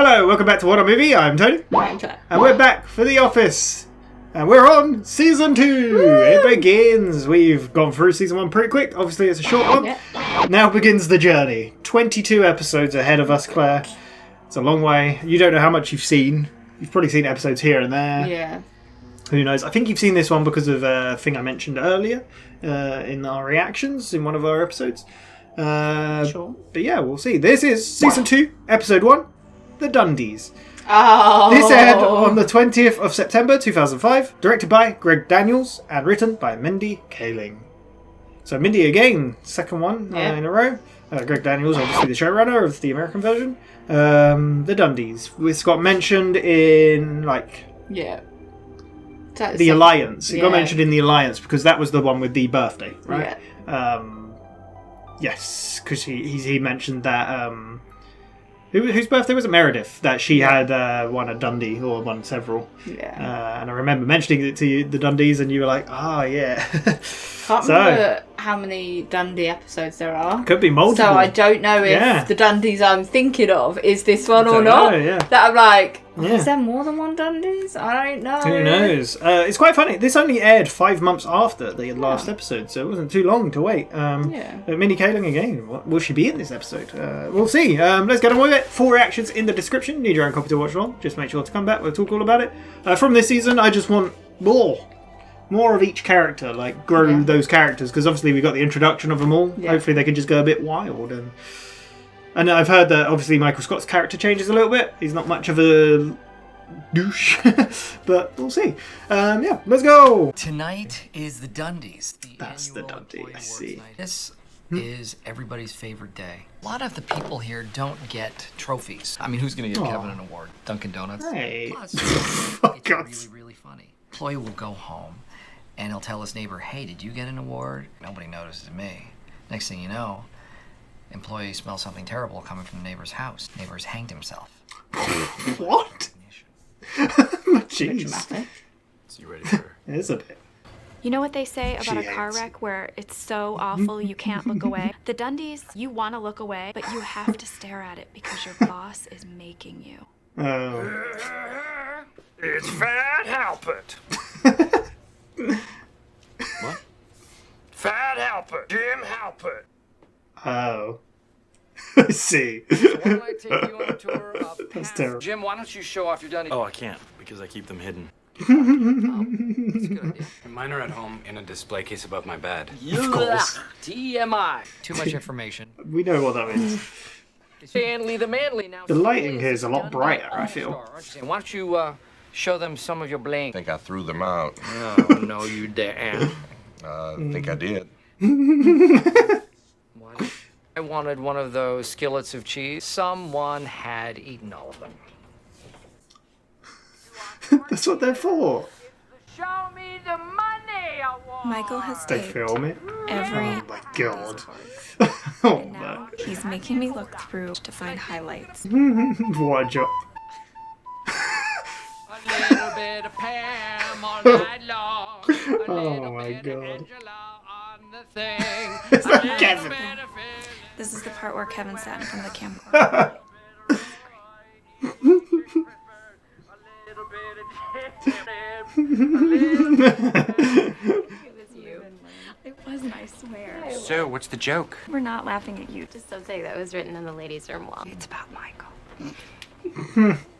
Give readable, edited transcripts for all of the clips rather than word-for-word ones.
Hello, welcome back to WhatAreMovie. I'm Tony. I'm Jack. And we're back for The Office. And we're on Season 2. Woo! It begins. We've gone through Season 1 pretty quick. Obviously, it's a short one. Yep. Now begins the journey. 22 episodes ahead of us, Claire. It's a long way. You don't know how much you've seen. You've probably seen episodes here and there. Yeah. Who knows? I think you've seen this one because of a thing I mentioned earlier in our reactions in one of our episodes. Sure. But yeah, we'll see. This is Season 2, Episode 1, The Dundies. Oh. This aired on the 20th of September 2005, directed by Greg Daniels and written by Mindy Kaling. So Mindy again, second one in a row. Greg Daniels, obviously the showrunner of the American version. The Dundies. This got mentioned in, Yeah. The Alliance. It got mentioned in The Alliance because that was the one with the birthday, right? Yeah. Yes, because he mentioned that... whose birthday was it? Meredith. That she had won a Dundee, or won several. Yeah. And I remember mentioning it to you, the Dundies, and you were like, yeah. Can't remember how many Dundee episodes there are. Could be multiple. So I don't know if the Dundies I'm thinking of is this one or not. Know, That I'm like, is there more than one Dundies? I don't know. Who knows? It's quite funny. This only aired 5 months after the last episode, so it wasn't too long to wait. But Mindy Kaling again. Will she be in this episode? We'll see. Let's get on with it. Full reactions in the description. Need your own copy to watch along. Just make sure to come back. We'll talk all about it. From this season, I just want more of each character, grow those characters, because obviously we got the introduction of them all. Hopefully they can just go a bit wild. And I've heard that obviously Michael Scott's character changes a little bit. He's not much of a douche, but we'll see. Let's go. Tonight is the Dundies. That's the Dundee, I see. This is everybody's favorite day. A lot of the people here don't get trophies. I mean, who's going to give Kevin an award? Dunkin' Donuts? Hey. Plus, it's really, really funny. Employee will go home and he'll tell his neighbor, hey, did you get an award? Nobody notices me. Next thing you know, employee smells something terrible coming from the neighbor's house. Neighbor's hanged himself. What? Jeez. So you ready for her? It is a bit. You know what they say about a car wreck where it's so awful you can't look away? The Dundies, you want to look away, but you have to stare at it because your boss is making you. Oh. It's Fat Halpert. What? Fat Halpert. Jim Halpert. Oh. I see. So why don't I take you on a tour of That's terrible. Jim, why don't you show off your Dundies? Oh, I can't, because I keep them hidden. That's a good idea. Mine are at home in a display case above my bed. Of course. TMI. Too much information. We know what that means. Stanley the Manly now. The lighting here is a lot brighter, I feel. Why don't you show them some of your bling? I think I threw them out. Oh, no, you didn't. I think I did. I wanted one of those skillets of cheese. Someone had eaten all of them. That's what they're for. Show me the money I want. Michael has They taped film it. every Oh my god. and Oh now he's making me look through to find highlights. what a job. A little bit of Pam all night long. Oh my god. On the thing. It's not Kevin. This is the part where Kevin sat in front of the camcorder. It wasn't, I swear. So, what's the joke? We're not laughing at you. Just something that was written in the ladies' room wall. It's about Michael.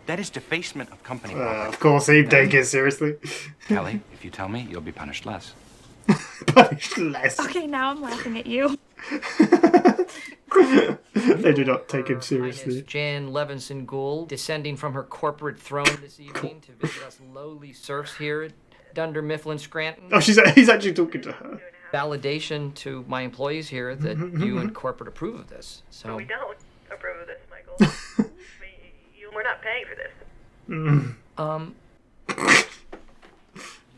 That is defacement of company Of property. course, he'd take it seriously. Kelly, if you tell me, you'll be punished less. Punished less. Okay, now I'm laughing at you. They do not take him seriously. Jan Levinson Gould, descending from her corporate throne this evening to visit us lowly serfs here at Dunder Mifflin Scranton. Oh, he's actually talking to her. Validation to my employees here that you and corporate approve of this. So We don't approve of this, Michael. We're not paying for this.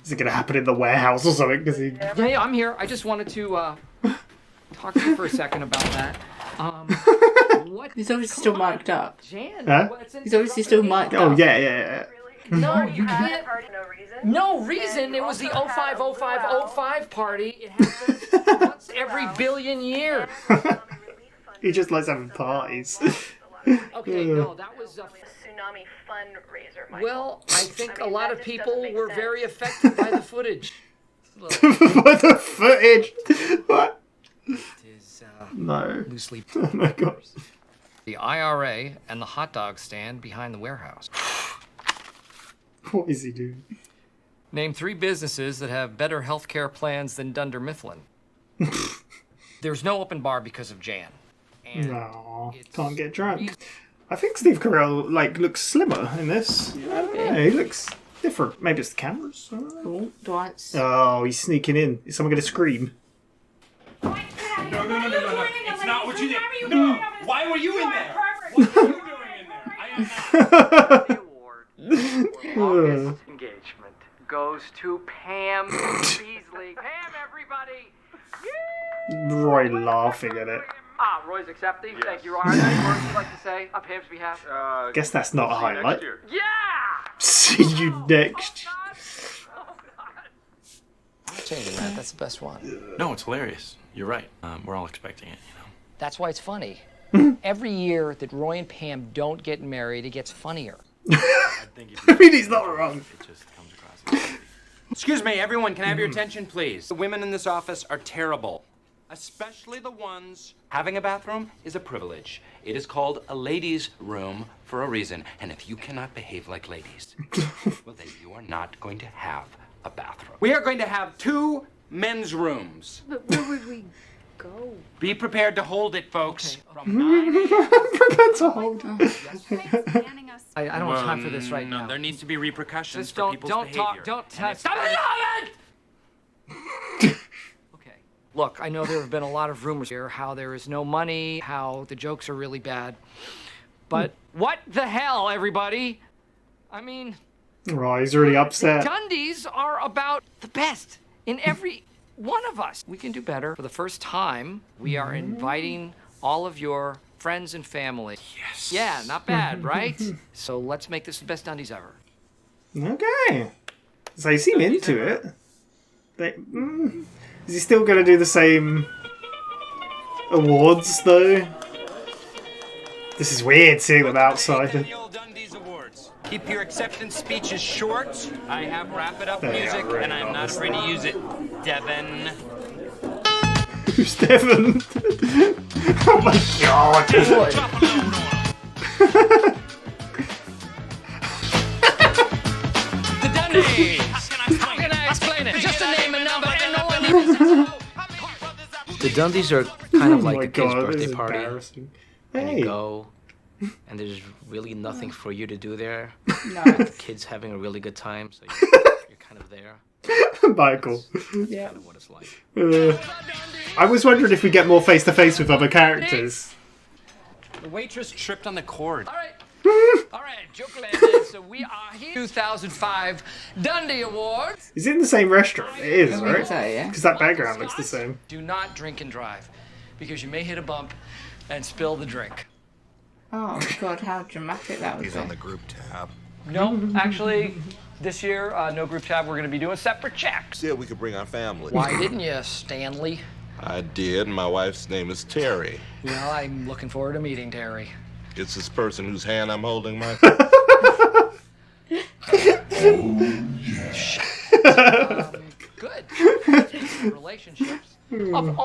Is it going to happen in the warehouse or something? Because he... yeah, I'm here. I just wanted to talk to you for a second about that. What? He's obviously still mic'd up. Jan, Huh? He's obviously still mic'd Oh, up. yeah. No, you Had can't. a party, no reason. No reason. It was the 050505 party. It happens once every billion years. He just likes having parties. Okay, no, that was a tsunami fundraiser, Michael. well. I think I mean, a lot that of just people doesn't make were sense. very affected by the footage. Look, What the footage? What? it is No. loosely. Oh my god. The IRA and the hot dog stand behind the warehouse. What is he doing? Name 3 businesses that have better healthcare plans than Dunder Mifflin. There's no open bar because of Jan. And No, it's can't get drunk. I think Steve Carell looks slimmer in this. I don't know. He looks different. Maybe it's the cameras. I don't know. Dwight's. Oh, he's sneaking in. Is someone going to scream? No. It's not what you did. No. Why were you in there? What were you doing in there? I am not. The award for longest engagement goes to Pam Beasley. Pam, everybody! Roy laughing at it. Ah, Roy's accepting. Yes. Thank you. Are there any words you'd like to say on Pam's behalf? Guess that's not a highlight. Yeah! See you next. I'm not changing that. That's the best one. No, it's hilarious. You're right. We're all expecting it, you know. That's why it's funny. Every year that Roy and Pam don't get married, it gets funnier. I think I mean, he's not wrong. it just comes across as Excuse me, everyone, can I have your attention, please? The women in this office are terrible. Especially the ones. Having a bathroom is a privilege. It is called a ladies' room for a reason. And if you cannot behave like ladies, well, then you are not going to have a bathroom. We are going to have 2 men's rooms. But where would we go? Be prepared to hold it, folks. Okay. From 9 a.m. That's a hold. I don't have time for this right No, now. there needs to be repercussions Just for people's behavior. don't And touch. if- Stop it! Okay. Look, I know there have been a lot of rumors here how there is no money, how the jokes are really bad. But what the hell, everybody? I mean, Right, he's really upset. Dundies are about the best in every one of us. We can do better. For the first time, we are inviting all of your friends and family. Yes. Yeah, not bad, right? So let's make this the best Dundies ever. Okay. So you seem into it. Is he still going to do the same awards, though? This is weird, seeing them outside. Annual Dundies Awards. Keep your acceptance speeches short. I have wrap-it-up They are music, really and I'm not obvious. afraid to use it. Devin. Who's Devon? Oh my god! The Dundies! How can I explain it? Just a name and number and no one. The Dundies are kind of Oh like my a kid's god, this birthday is party. embarrassing. And Hey. you go, and there's really nothing for you to do there. No. The kids having a really good time, so you're kind of there. Michael. That's kind of what it's like. I was wondering if we get more face to face with other characters. The waitress tripped on the cord. All right. All right, joke landed. So we are here. 2005 Dundee Awards. Is it in the same restaurant? It is, I think right? so, yeah. Because that background looks the same. Do not drink and drive, because you may hit a bump and spill the drink. Oh god, how dramatic that was. He's on the group tab. No, actually, this year, no group tab. We're going to be doing separate checks. Said we could bring our family. Why didn't you, Stanley? I did. My wife's name is Terry. Well, I'm looking forward to meeting Terry. It's this person whose hand I'm holding, Mike. Good. Relationships of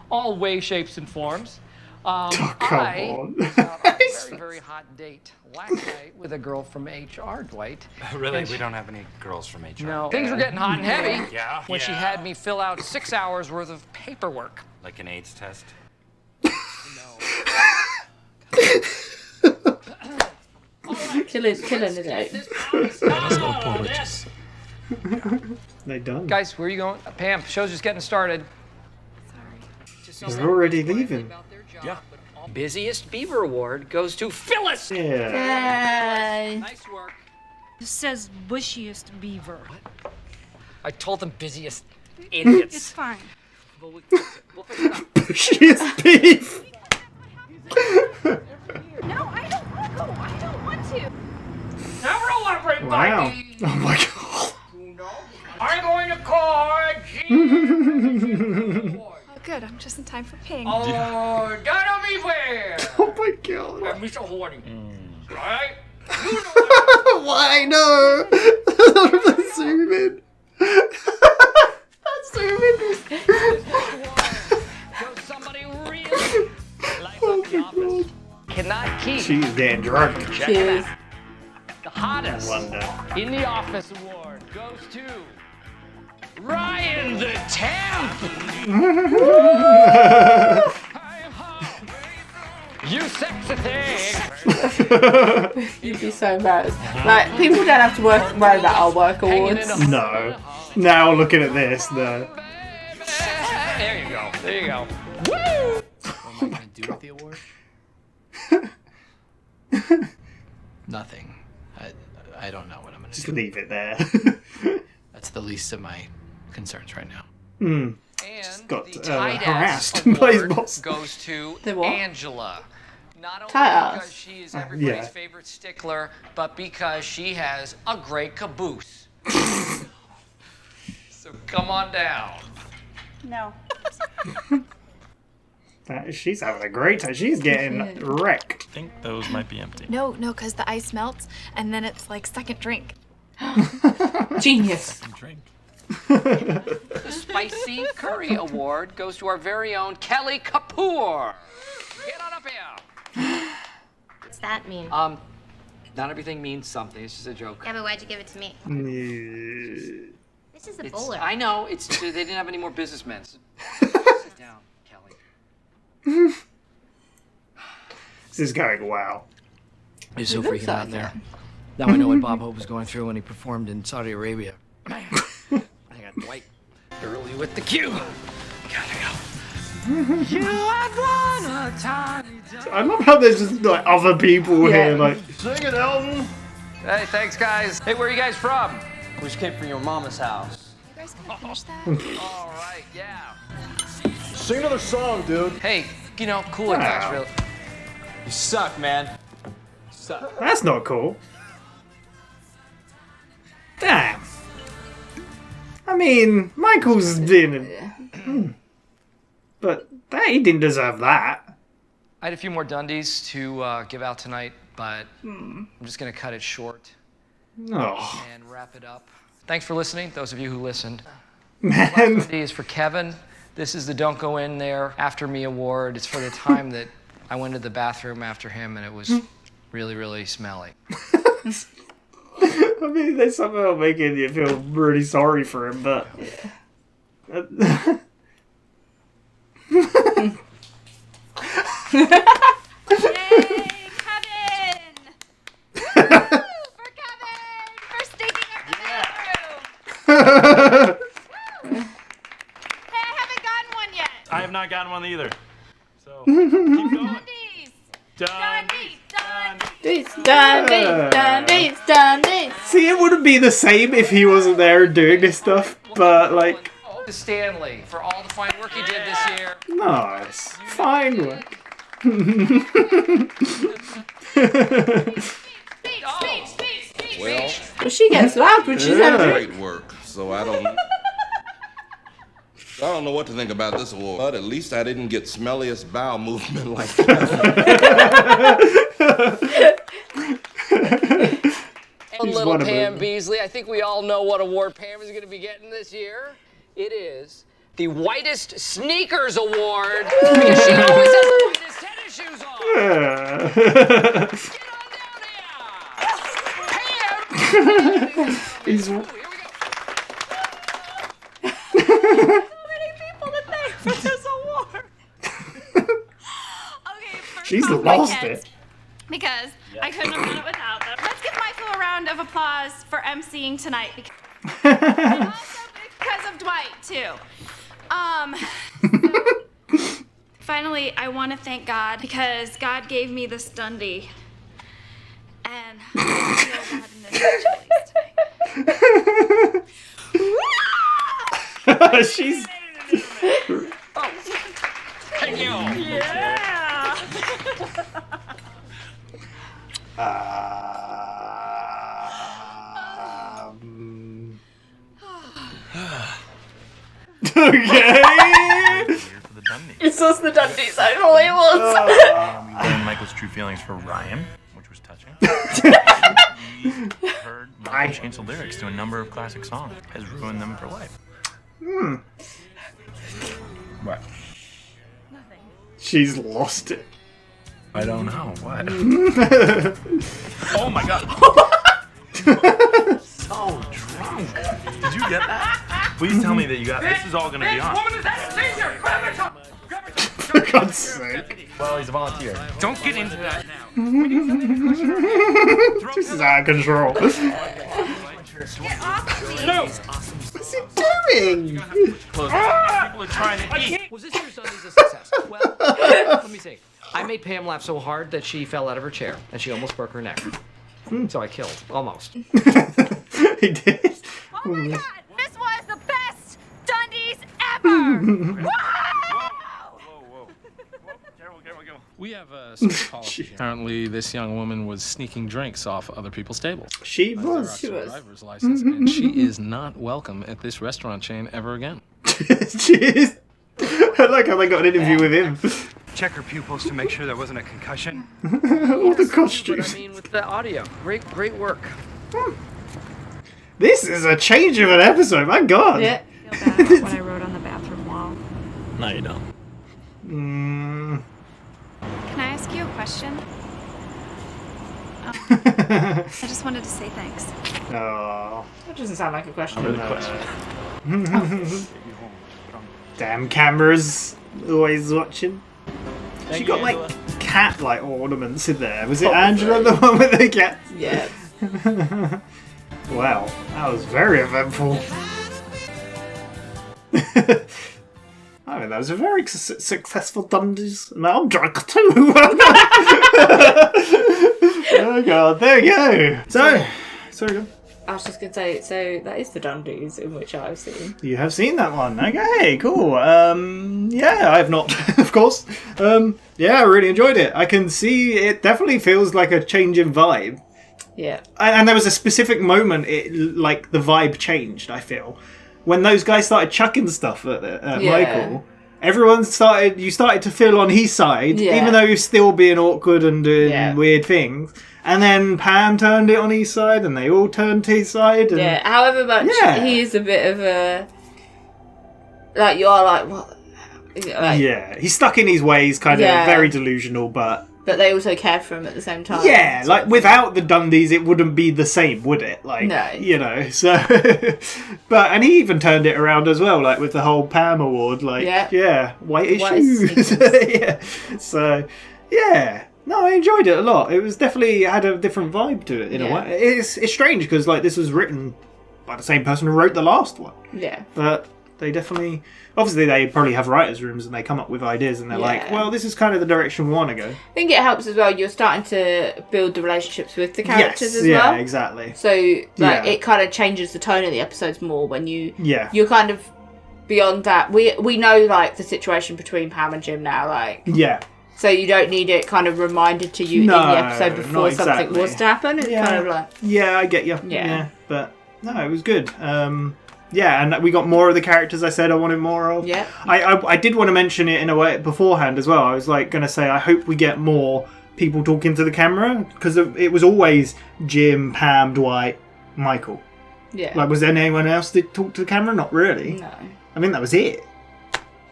all ways, shapes, and forms. Oh, come I on. was out on a very, very hot date last night with a girl from HR, Dwight. Really? And We don't have any girls from HR. No. Things were getting hot and heavy Yeah. when she had me fill out 6 hours worth of paperwork. Like an AIDS test. Killing the date. They done. Guys, where are you going? Pam, show's just getting started. They're already leaving. Yeah. Busiest Beaver Award goes to Phyllis. Yeah. Yay. Nice work. It says bushiest beaver. I told them busiest idiots. It's fine. We'll fix it up. Bushiest beef. No, I don't want to go. I don't want to. Several everybody. Wow. Oh my god. I'm going to call Oh, good. I'm just in time for ping. Oh, gotta be fair. Oh my God. I'm Mr. Horny. Right? Why no? Zoom in. Zoom in. Somebody really lights up the office. Cannot keep. She's getting drunk. Check She it is. out. The hottest in the office award goes to Ryan the Temp. You sexy thing. You'd be so embarrassed. Like, people don't have to worry about our work awards. No. Now looking at this, no. There you go. There you go. Woo! What am I gonna do with the award? Nothing. I don't know what I'm gonna Just do. leave it there. That's the least of my concerns right now. And got the tight harassed ass by his award boss. goes to The what? Angela. Not only Tight ass. because she is everybody's yeah. favorite stickler, but because she has a great caboose. So come on down. No. She's having a great time. She's getting wrecked. I think those might be empty. No, because the ice melts and then it's like second drink. Genius. Drink. The Spicy Curry Award goes to our very own Kelly Kapoor. Get on up here. What's that mean? Not everything means something. It's just a joke. Yeah, but why'd you give it to me? This is a bowler. I know. It's they didn't have any more businessmen. So sit down, Kelly. This is going wow. You're so It looks freaking like out there. Now I know what Bob Hope was going through when he performed in Saudi Arabia. I got Dwight early with the cue. Gotta go. I love how there's just like other people here, like. Sing it, Elton. Hey, thanks, guys. Hey, where are you guys from? We just came from your mama's house. You guys gonna finish that? All right, yeah. Sing another song, dude. Hey, cool it, guys. Wow. Really. You suck, man. Suck. That's not cool. Damn. I mean, Michael's been. But he didn't deserve that. I had a few more Dundies to give out tonight, but I'm just gonna cut it short Oh, and wrap it up. Thanks for listening, those of you who listened. man. Dundee is for Kevin. This is the Don't Go In There After Me award. It's for the time that I went to the bathroom after him and it was really, really smelly. I mean, they somehow making you feel really sorry for him, but. Yay, Kevin! Woo, for Kevin! For stinking up the bathroom! Hey, I haven't gotten one yet! I have not gotten one either. So keep going. Dundies! Dundies. It's Dundies, Dundies. See, it wouldn't be the same if he wasn't there doing this stuff, but like. To Stanley for all the fine work he did this year. Nice. Fine work. Well, Well, she gets loud when she's having a drink. great work. So I don't know what to think about this award, but at least I didn't get smelliest bowel movement like that. Little Pam Beasley, I think we all know what award Pam is going to be getting this year. It is the Whitest Sneakers Award because she always has the whitest tennis shoes on. Get on down here. Pam! He's. So many people to thank for this award! Okay, first She's off, my lost kids, it. because I couldn't have done it without them. Let's give Michael a round of applause for emceeing tonight. And also because of Dwight, too. Finally, I want to thank God because God gave me this Dundee. And I feel God in this situation. She's. Thank you. Yeah! Okay. Here for the Dundies. It's just the Dundies, I know it was. learned Michael's true feelings for Ryan, which was touching. We heard Michael change the lyrics to a number of classic songs. Has ruined them for life. What? She's lost it. I don't know. What? Oh my god. So drunk. Did you get that? Please tell me that you got this. Is all going to be on. For God's sake. Well, he's a volunteer. Don't get into that now. This is out of control. Get off, please. No. What's he doing? People are trying to eat. Was this year's Dundies a success? Well, let me see. I made Pam laugh so hard that she fell out of her chair and she almost broke her neck. So I killed, almost. He did. Oh my god, this was the best Dundies ever! Whoa. Careful. We have a strict policy. Apparently, this young woman was sneaking drinks off other people's tables. She was. Driver's license, and she is not welcome at this restaurant chain ever again. She is. I like how they got an interview with him. Check her pupils to make sure there wasn't a concussion. All the costumes. But I mean, with the audio, great work. This is a change of an episode. My God. Yeah. I feel bad about what I wrote on the bathroom wall. No, you don't. Can I ask you a question? I just wanted to say thanks. Oh. That doesn't sound like a question. Damn cameras. Always watching. She got like cat-like ornaments in there. Was it Angela, the one with the cat? Yeah. Wow, that was very eventful. I mean, that was a very successful Dundies. I'm drunk too. Oh God, there you go. So, sorry, go. I was just going to say, so that is the Dundies in which I've seen. You have seen that one. Okay, cool. Yeah, I have not, of course. Yeah, I really enjoyed it. I can see it definitely feels like a change in vibe. Yeah. And there was a specific moment, like the vibe changed, I feel. When those guys started chucking stuff at Michael, you started to feel on his side, even though he was still being awkward and doing weird things. And then Pam turned it on his side, and they all turned to his side. And however much he is a bit of a... Like, you are like, what? Like, he's stuck in his ways, kind of very delusional, but they also care for him at the same time. Yeah, like, without the Dundies, it wouldn't be the same, would it? Like, no. You know, so... and he even turned it around as well, like, with the whole Pam award, like, white issues. So, yeah. No, I enjoyed it a lot. It was definitely had a different vibe to it in a way. It's strange because like this was written by the same person who wrote the last one. Yeah. But they definitely, obviously, they probably have writers' rooms and they come up with ideas and they're like, well, this is kind of the direction we want to go. I think it helps as well. You're starting to build the relationships with the characters as well. Yeah, exactly. So like it kind of changes the tone of the episodes more when you're kind of beyond that. We know like the situation between Pam and Jim now, like so you don't need it kind of reminded to you in the episode before something was to happen. It's kind of like I get you. Yeah, but no, it was good. And we got more of the characters I said I wanted more of. Yeah. I did want to mention it in a way beforehand as well. I was like going to say I hope we get more people talking to the camera because it was always Jim, Pam, Dwight, Michael. Yeah. Like, was there anyone else that talked to the camera? Not really. No. I mean, that was it.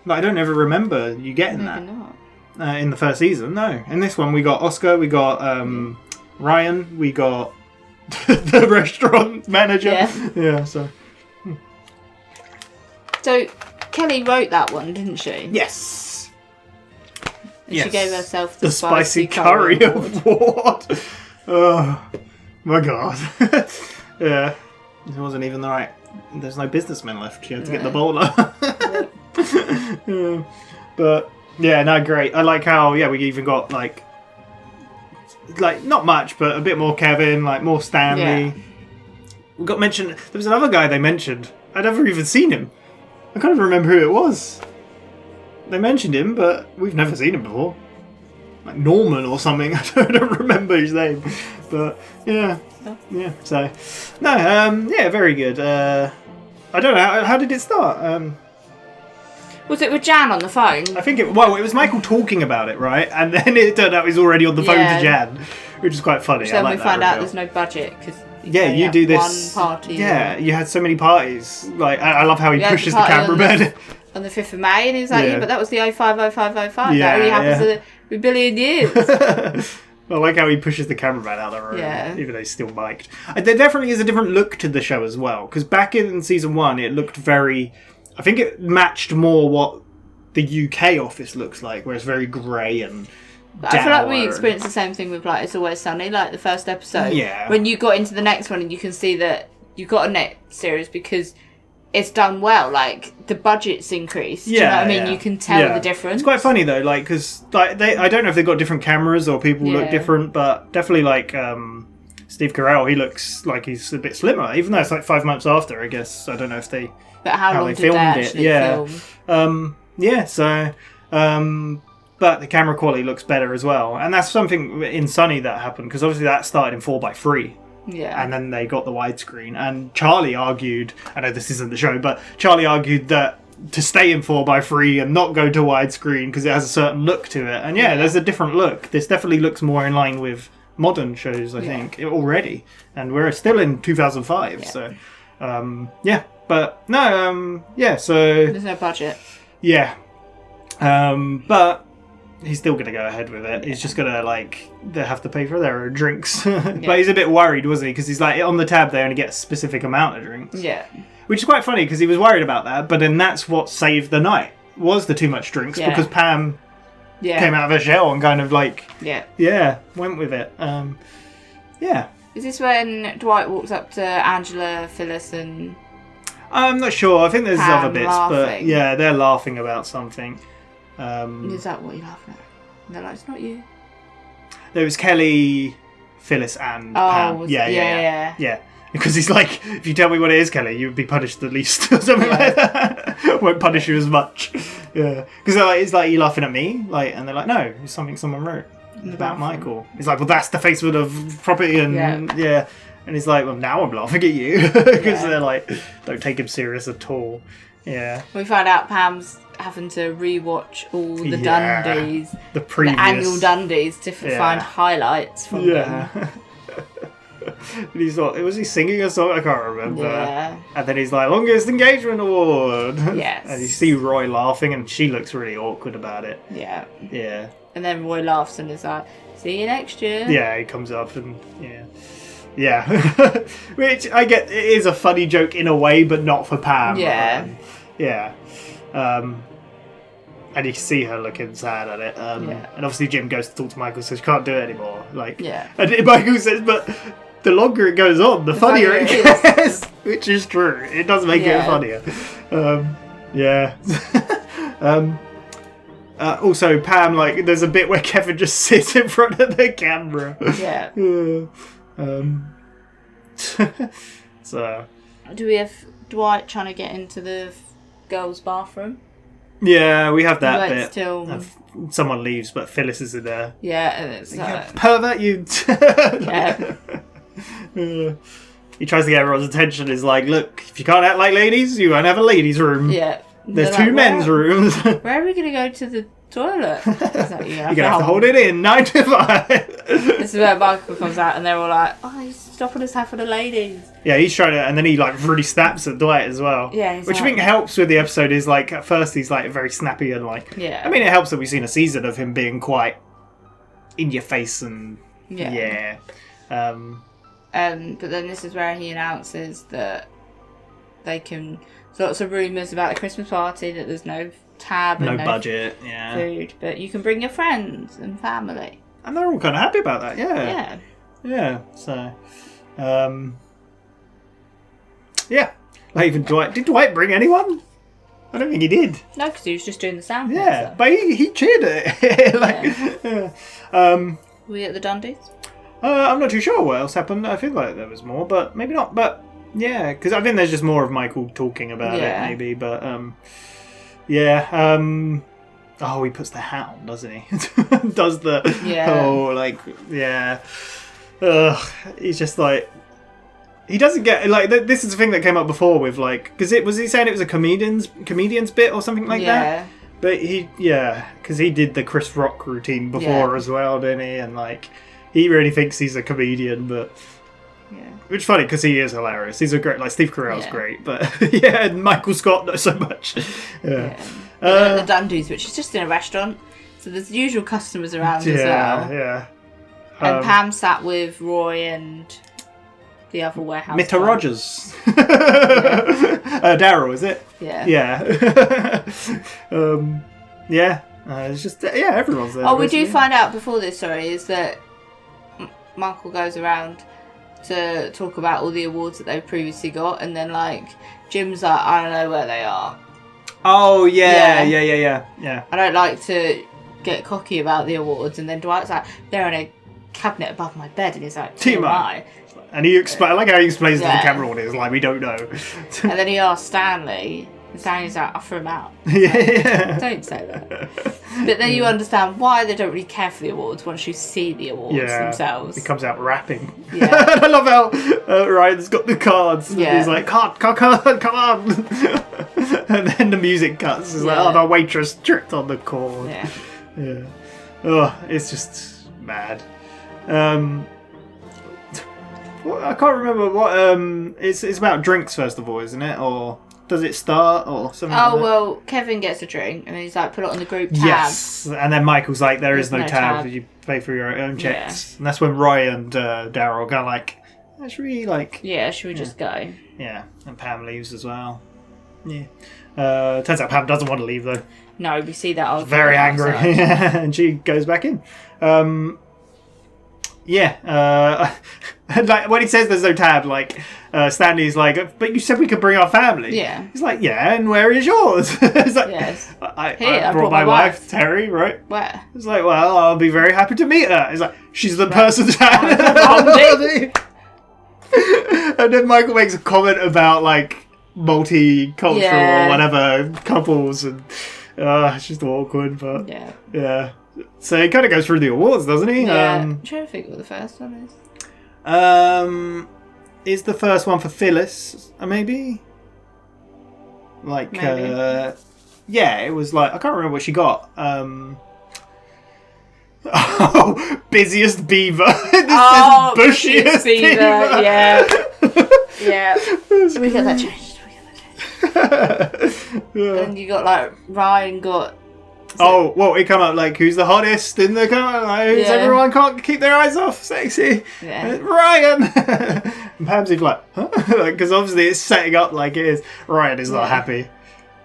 Like, I don't ever remember you getting that. Not. In the first season, no. In this one, we got Oscar, we got Ryan, we got the restaurant manager. Yeah, so. So, Kelly wrote that one, didn't she? Yes. And she gave herself the spicy curry award. Oh, my God. Yeah. It wasn't even the right... There's no businessmen left. She had to get the bowler. But... Yeah, no, great. I like how, we even got, like, not much, but a bit more Kevin, like, more Stanley. Yeah. We got mentioned, there was another guy they mentioned. I'd never even seen him. I can't even remember who it was. They mentioned him, but we've never seen him before. Like Norman or something. I don't remember his name. But, yeah, so. No, very good. I don't know, how did it start? Was it with Jan on the phone? I think it was Michael talking about it, right? And then it turned out he's already on the phone to Jan, which is quite funny. So then we found out there's no budget because you do this one party. Yeah, you had so many parties. Like I love how he pushes the cameraman on the 5th of May, and he was like, but that was the 050505. That only happens in a billion years. I like how he pushes the cameraman out of the room, even though he's still mic'd. There definitely is a different look to the show as well, because back in season 1, it looked very... I think it matched more what the UK office looks like, where it's very grey and dour. I feel like we experienced the same thing with like It's Always Sunny, like the first episode. Yeah. When you got into the next one and you can see that you got a next series because it's done well, like the budget's increased. Do you know what I mean? You can tell the difference. It's quite funny though, like because like I don't know if they've got different cameras or people look different, but definitely like Steve Carell, he looks like he's a bit slimmer, even though it's like 5 months after. I guess I don't know if they. But how long did they actually film? But the camera quality looks better as well, and that's something in Sunny that happened because obviously that started in 4:3. Yeah. And then they got the widescreen. And Charlie argued, I know this isn't the show, but Charlie argued that to stay in 4:3 and not go to widescreen because it has a certain look to it. And there's a different look. This definitely looks more in line with modern shows, I think, already. And we're still in 2005, so... But no, so... There's no budget. Yeah. But... he's still going to go ahead with it. He's just going to, they have to pay for their drinks. But he's a bit worried, wasn't he? Because he's like, on the tab, they only get a specific amount of drinks. Yeah. Which is quite funny, because he was worried about that, but then that's what saved the night, was the too much drinks, because Pam came out of her shell and kind of, went with it. Is this when Dwight walks up to Angela, Phyllis, and... I'm not sure. I think there's Pam other bits, laughing. but they're laughing about something. Is that what you're laughing at? And they're like, it's not you. There was Kelly, Phyllis, and Pam. Yeah. Because he's like, if you tell me what it is, Kelly, you would be punished the least, or something like that. Won't punish you as much. Yeah. Because it's like, are you laughing at me? And they're like, no, it's something someone wrote about Michael. He's like, well, that's the Facebook of property, and And he's like, well, now I'm laughing at you. Because they're like, don't take him serious at all. Yeah. We find out Pam's having to rewatch all the Dundies, the annual Dundies, to find highlights from them. And he's like, was he singing a song? I can't remember. Yeah. And then he's like, longest engagement award. Yes. And you see Roy laughing, and she looks really awkward about it. Yeah. Yeah. And then Roy laughs and is like, see you next year. Yeah, he comes up and yeah. Which I get, it is a funny joke in a way, but not for Pam. Yeah. And you see her looking sad at it. And obviously Jim goes to talk to Michael, says, can't do it anymore. And Michael says, but the longer it goes on, the funnier it gets. Which is true. It does make it funnier. Also, Pam, there's a bit where Kevin just sits in front of the camera. Yeah. So. Do we have Dwight trying to get into the girls' bathroom? Yeah, we have that bit. Till... someone leaves, but Phyllis is in there. Yeah, and it's pervert, you. Yeah. He tries to get everyone's attention. He's like, look, if you can't act like ladies, you won't have a ladies' room. Yeah. There's two men's rooms. Where are we going to go to the toilet? You're going to have to hold it in 9 to 5. This is where Michael comes out and they're all like, oh, he's stopping us half for the ladies. Yeah, he's trying to, and then he really snaps at Dwight as well. Yeah, which I think helps with the episode. Is at first he's very snappy and I mean, it helps that we've seen a season of him being quite in your face and but then this is where he announces that they can. Lots of rumours about the Christmas party, that there's no tab and no budget, food, but you can bring your friends and family. And they're all kind of happy about that, Yeah, so... even Dwight... Did Dwight bring anyone? I don't think he did. No, because he was just doing the sound. Yeah, but he cheered at it. Were we at the Dundies? I'm not too sure what else happened. I feel like there was more, but maybe not. But... yeah, because I think there's just more of Michael talking about it, maybe. But, oh, he puts the hat on, doesn't he? Does the... yeah. Oh, he's just he doesn't get like this is the thing that came up before with like because was he saying it was a comedian's bit or something like that? But because he did the Chris Rock routine before as well, didn't he? And like he really thinks he's a comedian, but which is funny because he is hilarious. He's a great like Steve Carell's great, but and Michael Scott not so much. The Dundies, which is just in a restaurant, so there's the usual customers around as well. Yeah. And Pam sat with Roy and the other warehouse. Mr. Rogers. Daryl, is it? Yeah. Yeah. It's just everyone's there. Oh, we do find out before this. Is that Michael goes around to talk about all the awards that they've previously got, and then like Jim's like, I don't know where they are. Oh yeah. I don't like to get cocky about the awards, and then Dwight's like, they're in a cabinet above my bed, and he's like, who am I? And he I like how he explains to the camera audience, like, we don't know. And then he asks Stanley, and Stanley's like, I threw him out. Don't say that. But then you understand why they don't really care for the awards once you see the awards themselves. He comes out rapping. I love how Ryan's got the cards, and he's like, card, come on. And then the music cuts. It's like, oh, the waitress tripped on the cord. Oh, it's just mad. I can't remember what. It's about drinks first of all, isn't it? Or does it start or something? Oh well, Kevin gets a drink and he's like, put it on the group tab. Yes, and then Michael's like, there's no tab. You pay for your own checks, and that's when Roy and Daryl go like, should we like? Yeah, should we just go? Yeah, and Pam leaves as well. Yeah. Turns out Pam doesn't want to leave though. No, we see that. She's very angry, and she goes back in. Like when he says there's no tab, like Stanley's like, but you said we could bring our family. Yeah. He's like, yeah, and where is yours? It's like, I brought my wife Terry, right? Where? It's like, well, I'll be very happy to meet her. It's like, she's the person's And then Michael makes a comment about like multicultural or whatever couples, and it's just awkward, but yeah. So he kind of goes through the awards, doesn't he? Yeah. I'm trying to think what the first one is. Is the first one for Phyllis, maybe? Like, maybe. It was like, I can't remember what she got. Busiest beaver. This is bushiest beaver. Yeah. We get that changed. And you got like Ryan got. It come up like, who's the hottest in the car? Like, who's everyone can't keep their eyes off? Sexy. Yeah. Ryan. And Pam's like, huh? Because obviously it's setting up like it is. Ryan is not happy.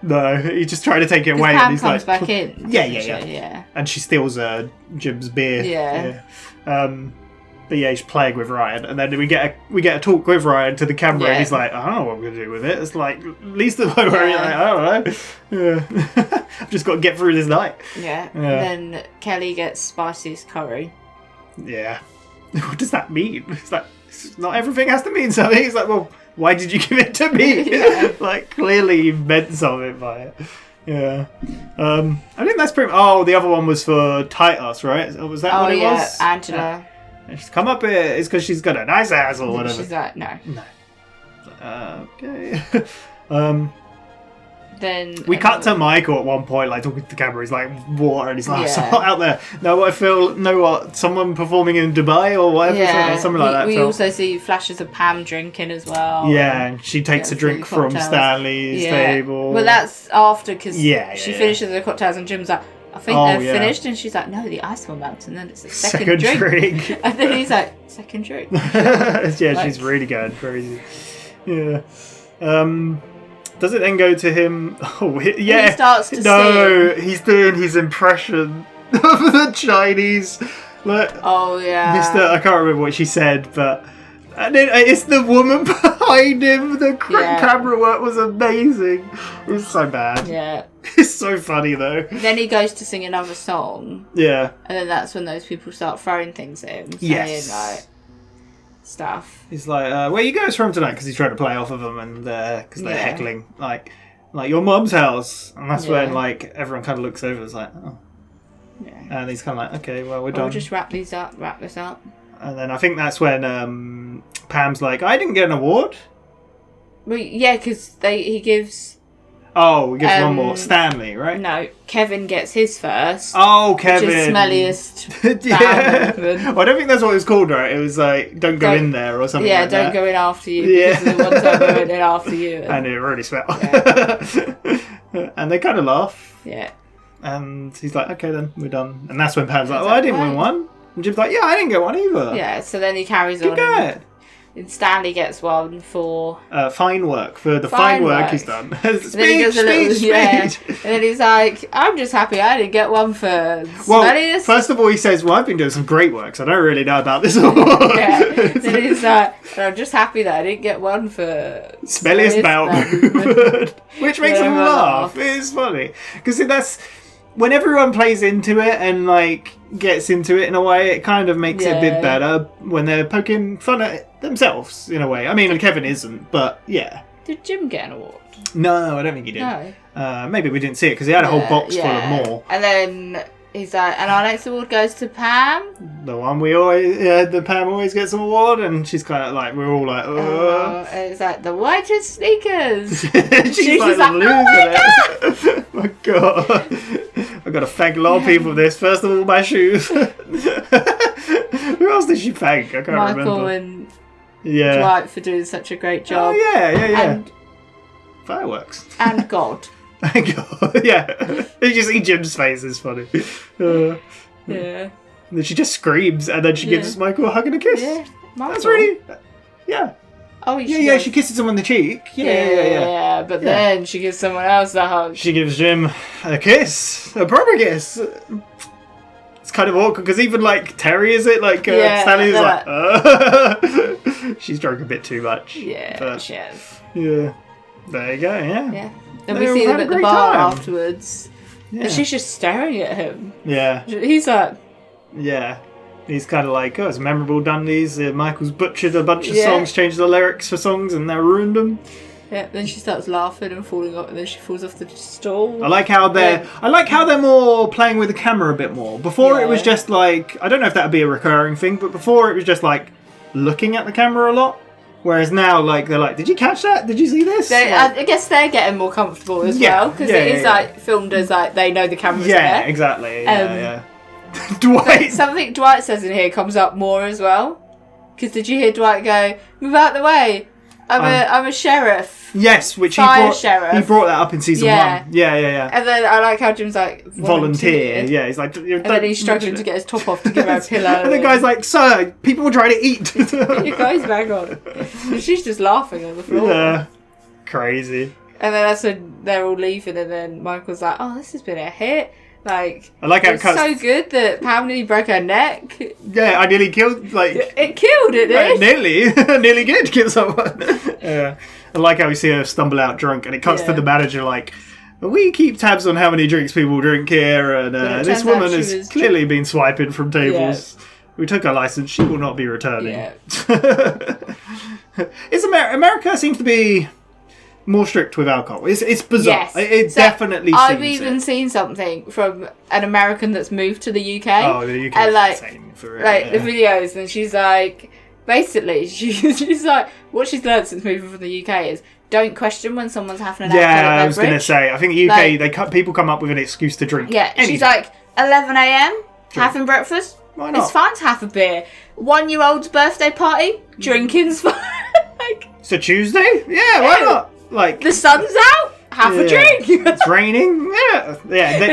No, he's just trying to take it away. Pam and he's comes like, back in. Yeah. And she steals Jim's beer. Yeah. But yeah, he's playing with Ryan, and then we get a talk with Ryan to the camera, and he's like, I don't know what I'm going to do with it. It's like, at least the point where he's like, I don't know. Yeah. I've just got to get through this night. Yeah. And then Kelly gets spiciest curry. Yeah. What does that mean? It's like, not everything has to mean something. It's like, well, why did you give it to me? Like, clearly you meant something by it. Yeah. I think that's pretty... Oh, the other one was for Titus, right? Was that what it was? Angela. Yeah. She's come up here. It's because she's got a nice ass or whatever. She's like, no. Okay. Then we cut to Michael at one point, like talking to the camera. He's like, water, and he's like, it's hot out there. Someone performing in Dubai or whatever, something like that. We also see flashes of Pam drinking as well. Yeah, and she takes a drink from Stanley's table. Well, that's after because she finishes the cocktails, and Jim's like, I think they're finished, and she's like, no, the ice will melt, and then it's a second drink. And then he's like, second drink. She's really going crazy. Yeah. Does it then go to him? Oh, yeah. He starts to sing. He's doing his impression of the Chinese. Like, Mr. I can't remember what she said, but and then it's the woman behind him. The camera work was amazing. It was so bad. Yeah. It's so funny though. Then he goes to sing another song. Yeah. And then that's when those people start throwing things at him, saying like stuff. He's like, where you guys from tonight? Because he's trying to play off of them, and because they're heckling, like your mum's house, and that's when like everyone kind of looks over. It's like, oh, and he's kind of like, okay, well we're done. We'll just wrap this up. And then I think that's when Pam's like, I didn't get an award. Well, yeah, because he gives... Oh, we get one more. Stanley, right? No, Kevin gets his first. Oh, Kevin. Which is smelliest. Yeah. Well, I don't think that's what it was called, right? It was like, don't go in there or something like that. Yeah, don't go in after you. Yeah. Because of the one time I went in after you. And it really smelled. Yeah. And they kind of laugh. Yeah. And he's like, okay then, we're done. And that's when Pam's like, I didn't win one. And Jim's like, yeah, I didn't get one either. Yeah, so then he carries on. And Stanley gets one for... fine work, for the fine work he's done. Speech. And then he's like, I'm just happy I didn't get one for smelliest. First of all, he says, well, I've been doing some great work, so I don't really know about this award. Then he's like, I'm just happy that I didn't get one for... Smelliest bowel movement. Which makes him laugh. It's funny. Because that's... When everyone plays into it and, like, gets into it in a way, it kind of makes it a bit better when they're poking fun at it themselves, in a way. I mean, Kevin isn't, but yeah. Did Jim get an award? No, I don't think he did. No. Maybe we didn't see it, because he had a whole box full of more. And then he's like, and our next award goes to Pam. The one we always, the Pam always gets an award, and she's kind of like, we're all like, and it's like, the whitest sneakers. she's like losing it. My God. I've got to thank a lot of people for this. First of all, my shoes. Who else did she thank? I can't remember. Michael and Dwight for doing such a great job. Oh, yeah. And fireworks. And God. Thank God. Yeah. You just see Jim's face is funny. Yeah. And then she just screams, and then she gives Michael a hug and a kiss. Yeah. Michael. That's really... Yeah. Oh, yeah, she kisses him on the cheek. Yeah. But then she gives someone else a hug. She gives Jim a kiss. A proper kiss. It's kind of awkward, because even, like, Terry, is it? Like, Stanley's like, she's drunk a bit too much. Yeah, but, she has. Yeah. There you go, Yeah. And we see them at the bar afterwards. Yeah. And she's just staring at him. Yeah. He's like... Yeah. He's kind of like, it's memorable Dundies. Michael's butchered a bunch of songs, changed the lyrics for songs, and now ruined them. Yeah, then she starts laughing and falling off, and then she falls off the stool. I like how they're more playing with the camera a bit more. Before it was just like, I don't know if that would be a recurring thing, but before it was just like looking at the camera a lot. Whereas now, like, they're like, did you catch that? Did you see this? I guess they're getting more comfortable as well, because it is like filmed as like they know the camera's there. Yeah, exactly. Yeah. Dwight. Something Dwight says in here comes up more as well. Because did you hear Dwight go, move out the way? I'm a sheriff. Yes, which sheriff. He brought that up in season 1. Yeah. And then I like how Jim's like, volunteer. Yeah, he's like... And then he's struggling to get his top off to give her a pillow. And the guy's like, sir, people will try to eat. Your guy's back on. And she's just laughing on the floor. Yeah. Crazy. And then that's when they're all leaving, and then Michael's like, oh, this has been a hit. Like, I like how it's so good that Pam nearly broke her neck. Yeah, I nearly killed, like... It killed it, did nearly did kill someone. Yeah. I like how we see her stumble out drunk, and it cuts to the manager like, we keep tabs on how many drinks people drink here, and this woman has clearly been swiping from tables. Yeah. We took her license, she will not be returning. Yeah. America seems to be more strict with alcohol. It's bizarre. Yes. It definitely seems I've even seen something from an American that's moved to the UK. Oh, the UK and is insane for it. Like, the videos, and she's like... Basically, she's like... What she's learned since moving from the UK is... Don't question when someone's having an alcoholic beverage. Yeah, I was going to say. I think the UK, people come up with an excuse to drink. Yeah, anything. She's like, 11 a.m, having breakfast. Why not? It's fine to have a beer. 1-year-old's birthday party, drinking's fine. Like, it's a Tuesday? Yeah, why not? Like, the sun's out, have a drink. It's raining. Yeah.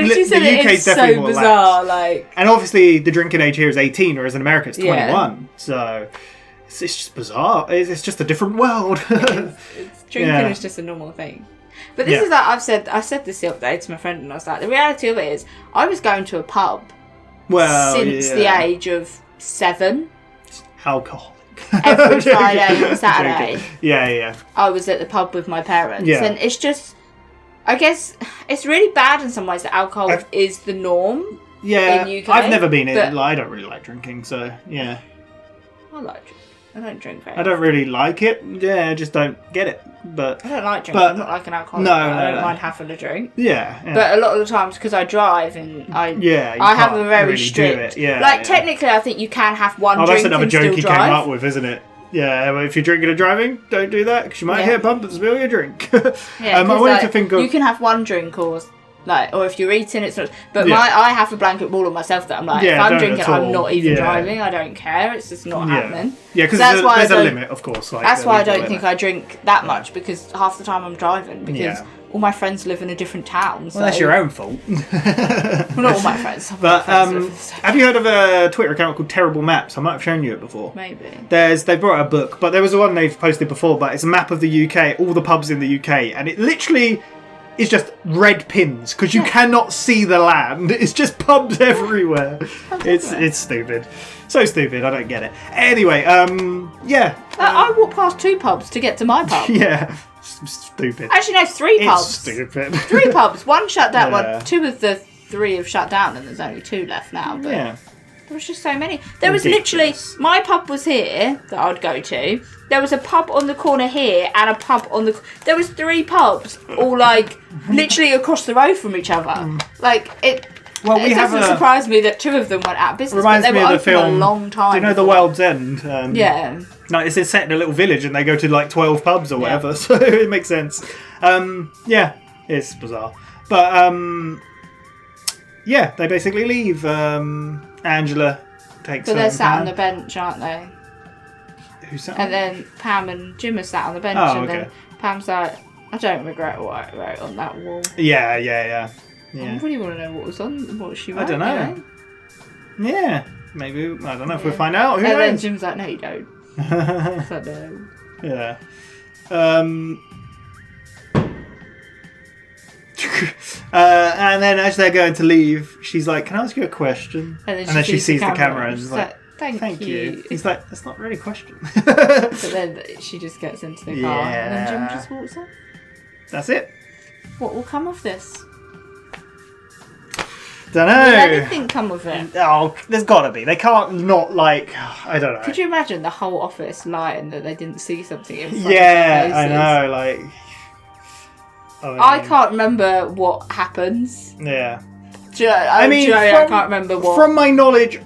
She said the UK's definitely so more bizarre. Like, and obviously, the drinking age here is 18, whereas in America it's 21. Yeah. So it's just bizarre. It's just a different world. Drinking is just a normal thing. But this is like I said this the other day to my friend, and I was like, the reality of it is, I was going to a pub since the age of 7. Alcohol. Every Friday and Saturday. Yeah. I was at the pub with my parents. Yeah. And it's just, I guess, it's really bad in some ways that alcohol is the norm in UK. I've never been in, I don't really like drinking, so, yeah. I like drinking. I don't drink very often. I don't really like it. Yeah, I just don't get it. But I don't like drinking. I'm not like an alcoholic. I don't mind having a drink. Yeah. But a lot of the times, because I drive and I have a very really strict... Yeah, technically, I think you can have one drink and still drive. that's another joke he came up with, isn't it? Yeah, well, if you're drinking and driving, don't do that because you might hit a bump and spill your drink. Yeah, I wanted to think of... You can have one drink or if you're eating, it's not. But I have a blanket rule on myself that I'm like, if I'm drinking, I'm not even driving. I don't care. It's just not happening. Yeah, because there's a limit, of course. Like, that's why I don't think I drink that much because half the time I'm driving because all my friends live in a different town. So. Well, that's your own fault. Well, not all my friends. But have you heard of a Twitter account called Terrible Maps? I might have shown you it before. Maybe. They brought out a book, but there was one they've posted before. But it's a map of the UK, all the pubs in the UK, and it literally is just red pins because you cannot see the land. It's just pubs everywhere. It's stupid. So stupid. I don't get it. Anyway, I walk past 2 pubs to get to my pub. Yeah. Stupid. Actually, no, 3 pubs. It's stupid. 3 pubs. 1 shut down. Well, 2 of the 3 have shut down, and there's only 2 left now. But there was just so many. There was literally my pub was here that I'd go to. There was a pub on the corner here, and a pub on the. There was 3 pubs, all like literally across the road from each other. Like it. Well, it doesn't surprise me that 2 of them went out of business. Reminds but they me were of the open film. A long time. Do you know The World's End? Yeah. No, it's set in a little village, and they go to like 12 pubs or whatever, so it makes sense. It's bizarre, but they basically leave. Angela takes. But they're sat on the bench, aren't they? Who's sat? And then Pam and Jim are sat on the bench, and then Pam's like, "I don't regret what I wrote on that wall." Yeah. I really want to know what she wrote. I don't know. Yeah, maybe I don't know if we'll find out. Who knows? Then Jim's like, "No, you don't." So no. Yeah. And then as they're going to leave, she's like, "Can I ask you a question?" And then she sees the camera and she's like, Thank you. He's like, "That's not really a question." But then she just gets into the car and then Jim just walks off. That's it. What will come of this? Don't know. Will anything come of it? Oh, there's got to be. They can't not like. I don't know. Could you imagine the whole office lying that they didn't see something in front of their faces? I know. Like, I can't remember what happens. Yeah. I can't remember what. From my knowledge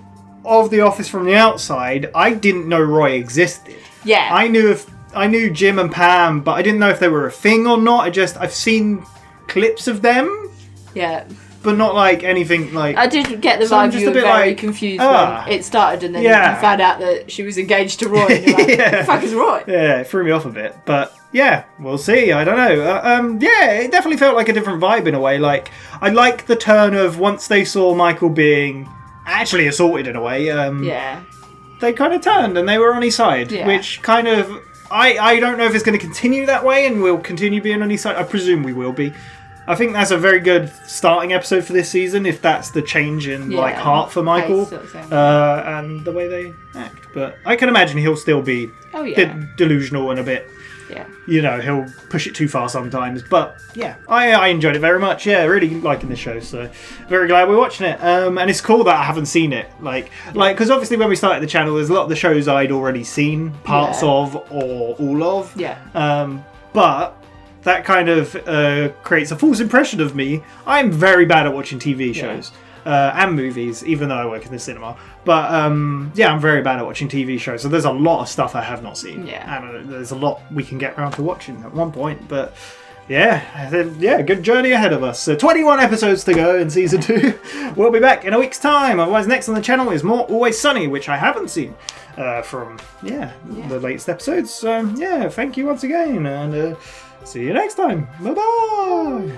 of the office from the outside, I didn't know Roy existed. Yeah. I knew Jim and Pam, but I didn't know if they were a thing or not. I've seen clips of them. Yeah. But not like anything like. I did get the vibe you were very confused when it started, and then you found out that she was engaged to Roy. And you're like, "What the fuck is Roy?" Yeah, it threw me off a bit, but yeah, we'll see. I don't know. It definitely felt like a different vibe in a way. Like I like the turn of once they saw Michael being actually assaulted in a way. They kind of turned and they were on his side, which kind of I don't know if it's going to continue that way and we'll continue being on his side. I presume we will be. I think that's a very good starting episode for this season, if that's the change in heart for Michael and the way they act. But I can imagine he'll still be delusional and a bit. Yeah. He'll push it too far sometimes. But yeah, I enjoyed it very much. Yeah, really liking this show. So very glad we're watching it. And it's cool that I haven't seen it. Like because obviously when we started the channel, there's a lot of the shows I'd already seen parts of or all of. Yeah. But that kind of creates a false impression of me. I'm very bad at watching TV shows and movies, even though I work in the cinema. But I'm very bad at watching TV shows. So there's a lot of stuff I have not seen. Yeah. And there's a lot we can get around to watching at one point. But good journey ahead of us. So 21 episodes to go in season 2. We'll be back in a week's time. Otherwise, next on the channel is more Always Sunny, which I haven't seen from the latest episodes. So thank you once again, and see you next time. Bye bye.